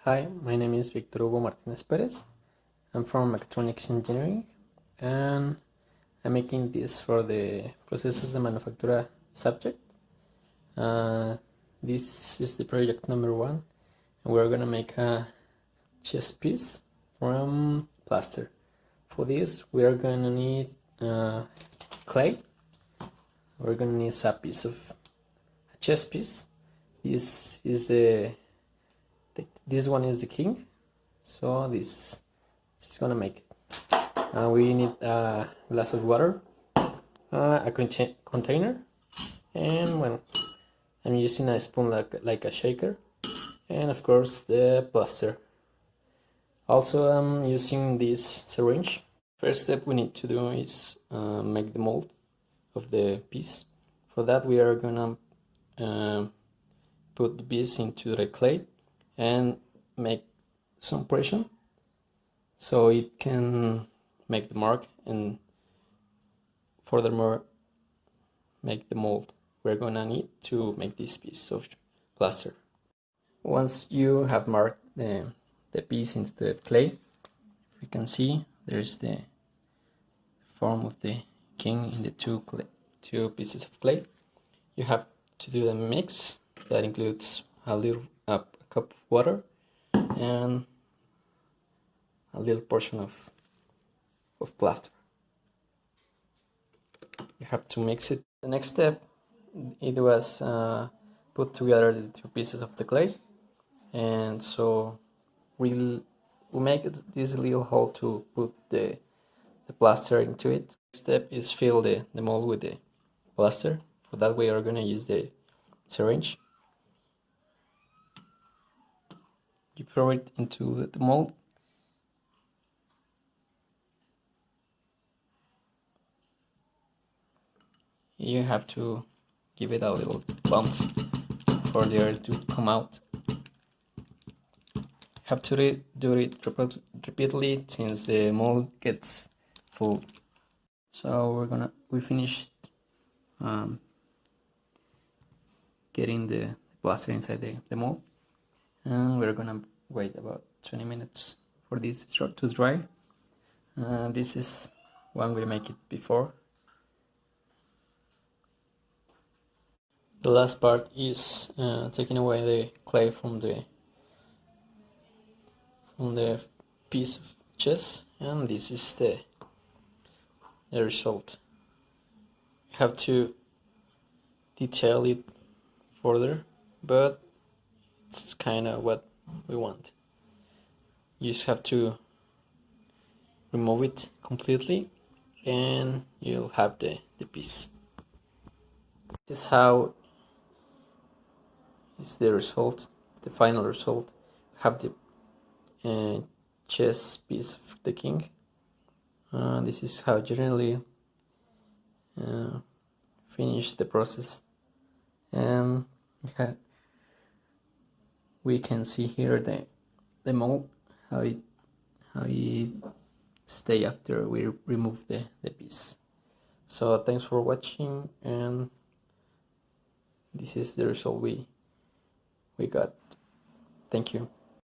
Hi, my name is Victor Hugo Martinez Perez. I'm from Electronics Engineering and I'm making this for the Procesos de Manufactura subject. This is the project number 1 and we're gonna make a chest piece from plaster. For this we are gonna need clay. We're gonna need a piece of a chest piece. This one is the king, so this is gonna make it. We need a glass of water, a container, and well, I'm using a spoon like a shaker, and of course the plaster. Also, I'm using this syringe. First step we need to do is make the mold of the piece. For that we are gonna put the piece into the clay and make some pressure so it can make the mark and furthermore make the mold we're gonna need to make this piece of plaster. Once you have marked the piece into the clay, you can see there's the form of the king in the two pieces of clay. You have to do the mix. That includes a cup of water and a little portion of plaster. You have to mix it. The next step, it was put together the two pieces of the clay, and so we'll make this little hole to put the plaster into it. Next step is fill the mold with the plaster. For that we are going to use the syringe. You pour it into the mold. You have to give it a little bounce for the air to come out. Have to do it repeatedly since the mold gets full. So we finished getting the plaster inside the mold, and we're gonna wait about 20 minutes for this to dry. This is one we make it before. The last part is taking away the clay from the piece of chest, and this is the result. You have to detail it further, but it's kind of what we want. You just have to remove it completely and you'll have the piece. This is how is the result, the final result. Have the chest piece of the king. This is how generally finish the process, and we can see here the mold, how it stay after we remove the piece. So thanks for watching, and this is the result we got. Thank you.